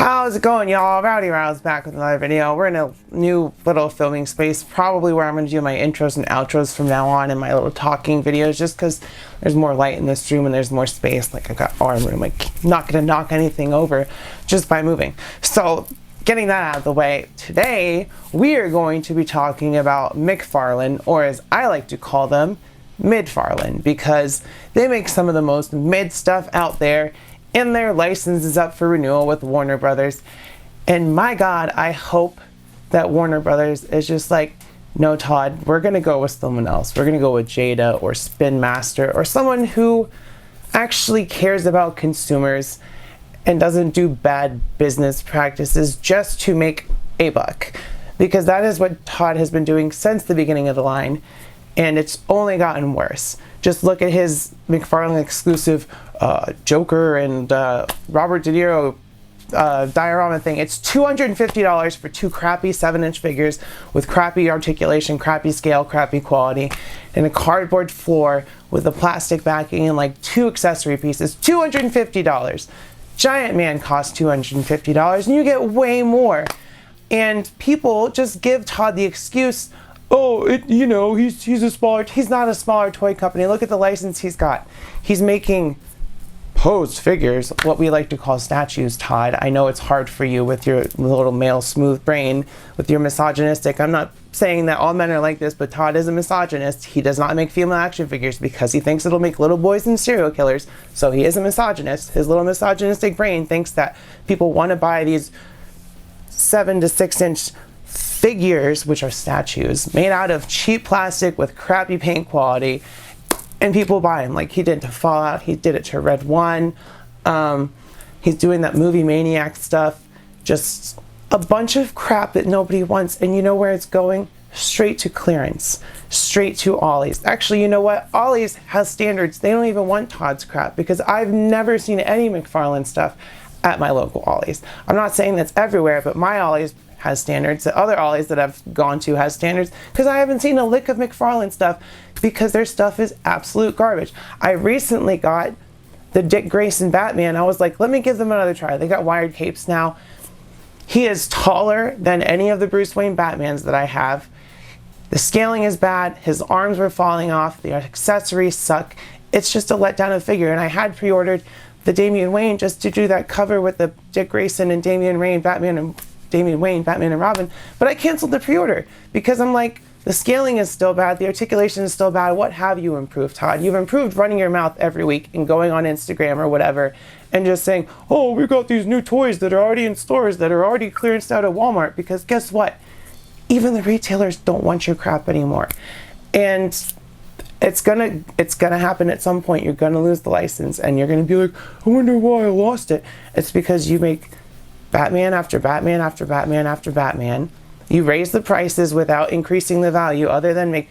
How's it going, y'all? Rowdy Rouse back with another video. We're in a new little filming space, probably where I'm going to do my intros and outros from now on, and my little talking videos, just because there's more light in this room and there's more space. Like, I got arm room, like, not going to knock anything over just by moving. So, getting that out of the way, today we are going to be talking about MID-FARLANE, or as I like to call them, MID-FARLANE, because they make some of the most mid stuff out there, and their license is up for renewal with Warner Brothers. And my God, I hope that Warner Brothers is just like, no, Todd, we're gonna go with someone else. We're gonna go with Jada or Spin Master or someone who actually cares about consumers and doesn't do bad business practices just to make a buck. Because that is what Todd has been doing since the beginning of the line, and it's only gotten worse. Just look at his McFarlane exclusive Joker and Robert De Niro diorama thing. It's $250 for two crappy 7-inch figures with crappy articulation, crappy scale, crappy quality, and a cardboard floor with a plastic backing and like 2 accessory pieces. $250. Giant Man costs $250 and you get way more. And people just give Todd the excuse, oh, he's a smaller, he's not a smaller toy company. Look at the license he's got. He's making posed figures, what we like to call statues, Todd. I know it's hard for you with your little male smooth brain, with your misogynistic. I'm not saying that all men are like this, but Todd is a misogynist. He does not make female action figures because he thinks it'll make little boys and serial killers. So he is a misogynist. His little misogynistic brain thinks that people want to buy these 7 to 6 inch figures, which are statues, made out of cheap plastic with crappy paint quality, and people buy them like he did to Fallout. He did it to Red 1. He's doing that movie Maniac stuff. Just a bunch of crap that nobody wants, and you know where it's going? Straight to clearance. Straight to Ollie's. Actually, you know what? Ollie's has standards. They don't even want Todd's crap, because I've never seen any McFarlane stuff at my local Ollie's. I'm not saying that's everywhere, but my Ollie's has standards. The other Ollie's that I've gone to has standards, because I haven't seen a lick of McFarlane stuff, because their stuff is absolute garbage. I recently got the Dick Grayson Batman. I was like, let me give them another try. They got wired capes now. He is taller than any of the Bruce Wayne Batmans that I have. The scaling is bad. His arms were falling off. The accessories suck. It's just a letdown of figure. And I had pre-ordered the Damian Wayne just to do that cover with the Dick Grayson and Damian Wayne Batman and Damian Wayne, Batman and Robin, but I canceled the pre-order because I'm like, the scaling is still bad, the articulation is still bad. What have you improved, Todd? You've improved running your mouth every week and going on Instagram or whatever and just saying, oh, we got these new toys that are already in stores that are already clearanced out at Walmart, because guess what? Even the retailers don't want your crap anymore. And it's gonna happen at some point. You're gonna lose the license and you're gonna be like, I wonder why I lost it. It's because you make Batman after Batman after Batman after Batman. You raise the prices without increasing the value, other than make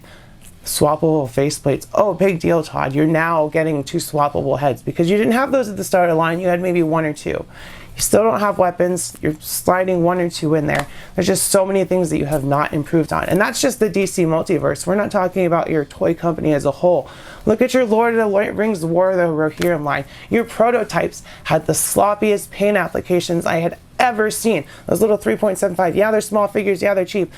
swappable faceplates. Oh, big deal, Todd. You're now getting 2 swappable heads because you didn't have those at the start of the line. You had maybe 1 or 2. You still don't have weapons. You're sliding 1 or 2 in there. There's just so many things that you have not improved on. And that's just the DC Multiverse. We're not talking about your toy company as a whole. Look at your Lord of the Rings War of the Rohirrim line. Your prototypes had the sloppiest paint applications I had ever seen. Those little 3.75, yeah, they're small figures, yeah, they're cheap,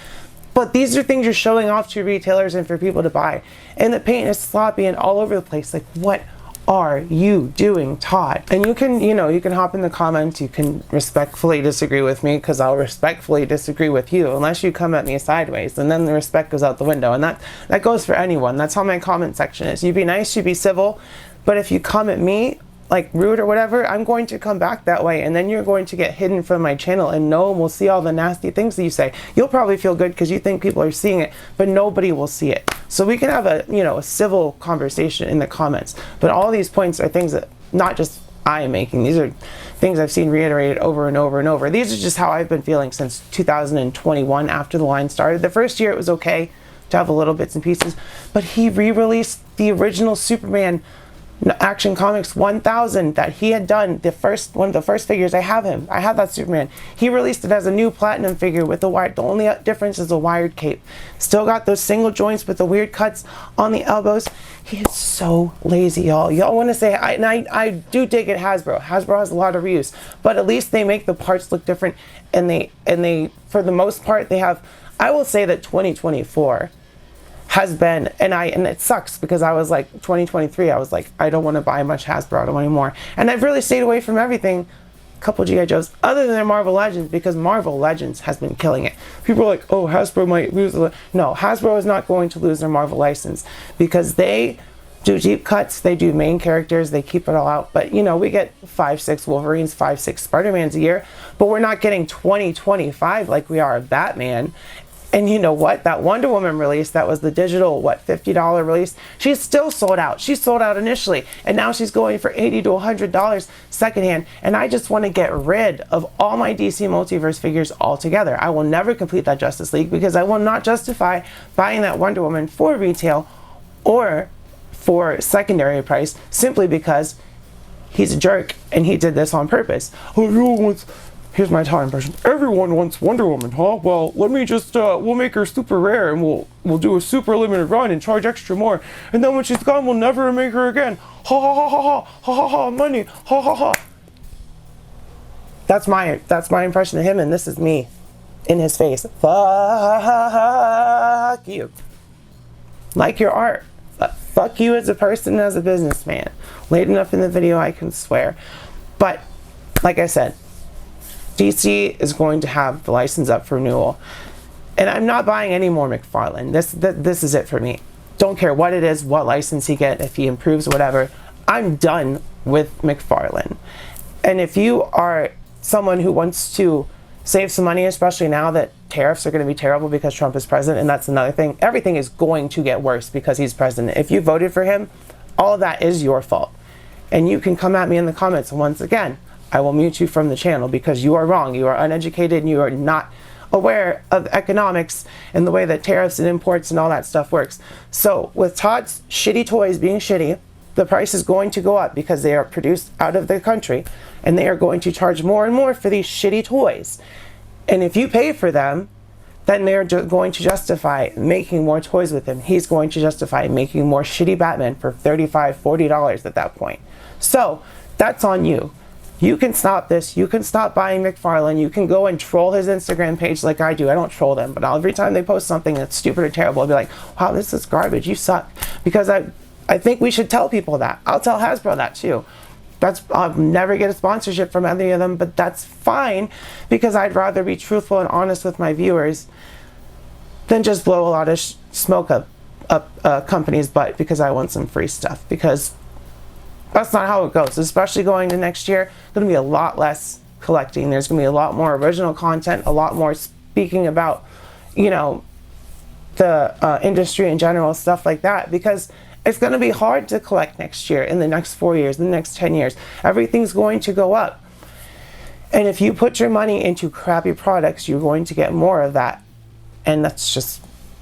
but these are things you're showing off to retailers and for people to buy, and the paint is sloppy and all over the place. Like, what are you doing, Todd? And you can hop in the comments. You can respectfully disagree with me, because I'll respectfully disagree with you, unless you come at me sideways, and then the respect goes out the window. And that goes for anyone. That's how my comment section is. You be nice, you be civil, but if you come at me like rude or whatever, I'm going to come back that way, and then you're going to get hidden from my channel, and no one will see all the nasty things that you say. You'll probably feel good because you think people are seeing it, but nobody will see it. So we can have a civil conversation in the comments. But all these points are things that not just I am making. These are things I've seen reiterated over and over and over. These are just how I've been feeling since 2021 after the line started. The first year it was okay to have a little bits and pieces, but he re-released the original Superman Action Comics 1000 that he had done, one of the first figures. I have him. I have that Superman. He released it as a new platinum figure with the wired. The only difference is a wired cape. Still got those single joints with the weird cuts on the elbows. He is so lazy, y'all. Y'all want to say, I do dig at Hasbro. Hasbro has a lot of reuse, but at least they make the parts look different, and they for the most part they have. I will say that 2024 has been, and it sucks because I was like 2023, I was like, I don't want to buy much Hasbro anymore, and I've really stayed away from everything. A couple G.I. Joes other than their Marvel Legends, because Marvel Legends has been killing it. People are like, oh, Hasbro might lose no, Hasbro is not going to lose their Marvel license, because they do deep cuts, they do main characters, they keep it all out. But you know, we get 5-6 Wolverines, 5-6 Spider-Mans a year, but we're not getting 20-25 like we are of Batman. And you know what? That Wonder Woman release, that was the digital, what, $50 release, she's still sold out. She sold out initially, and now she's going for $80 to $100 secondhand. And I just want to get rid of all my DC Multiverse figures altogether. I will never complete that Justice League, because I will not justify buying that Wonder Woman for retail or for secondary price, simply because he's a jerk and he did this on purpose. Oh, everyone wants, here's my Todd impression. Everyone wants Wonder Woman, huh? Well, let me just, we'll make her super rare, and we'll do a super limited run and charge extra more. And then when she's gone, we'll never make her again. Ha ha ha ha ha ha ha ha, money, ha ha ha. That's my impression of him, and this is me in his face. Fuck you. Like your art, but fuck you as a person and as a businessman. Late enough in the video I can swear. But like I said, DC is going to have the license up for renewal, and I'm not buying any more McFarlane. This is it for me. Don't care what it is, what license he gets, if he improves, whatever. I'm done with McFarlane. And if you are someone who wants to save some money, especially now that tariffs are going to be terrible because Trump is president, and that's another thing. Everything is going to get worse because he's president. If you voted for him, all of that is your fault. And you can come at me in the comments, and once again, I will mute you from the channel because you are wrong. You are uneducated and you are not aware of economics and the way that tariffs and imports and all that stuff works. So with Todd's shitty toys being shitty, the price is going to go up because they are produced out of the country, and they are going to charge more and more for these shitty toys. And if you pay for them, then they're going to justify making more toys with him. He's going to justify making more shitty Batman for $35, $40 at that point. So that's on you. You can stop this. You can stop buying McFarlane. You can go and troll his Instagram page like I do. I don't troll them, but every time they post something that's stupid or terrible, I'll be like, wow, this is garbage. You suck. Because I think we should tell people that. I'll tell Hasbro that too. I'll never get a sponsorship from any of them, but that's fine, because I'd rather be truthful and honest with my viewers than just blow a lot of smoke up a company's butt because I want some free stuff. Because that's not how it goes, especially going to next year. Going to be a lot less collecting. There's going to be a lot more original content, a lot more speaking about, you know, the industry in general, stuff like that, because it's going to be hard to collect next year, in the next 4 years, in the next 10 years. Everything's going to go up. And if you put your money into crappy products, you're going to get more of that. And that's just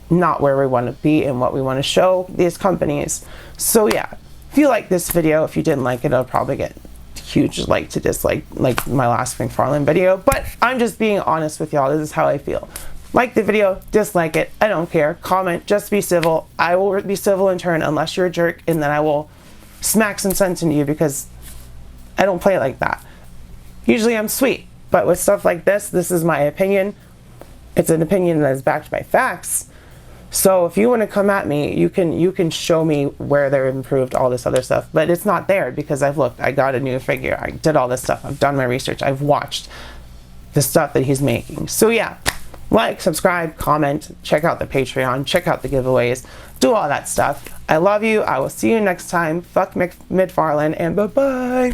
not where we want to be and what we want to show these companies. So yeah. If you like this video, if you didn't like it, it'll probably get huge like to dislike, like my last McFarlane video. But I'm just being honest with y'all. This is how I feel. Like the video, dislike it. I don't care. Comment, just be civil. I will be civil in turn unless you're a jerk, and then I will smack some sense into you, because I don't play it like that. Usually I'm sweet, but with stuff like this is my opinion. It's an opinion that is backed by facts. So if you want to come at me, you can show me where they're improved, all this other stuff. But it's not there because I've looked. I got a new figure. I did all this stuff. I've done my research. I've watched the stuff that he's making. So yeah, like, subscribe, comment, check out the Patreon, check out the giveaways, do all that stuff. I love you. I will see you next time. Fuck MID-FARLANE, and bye-bye.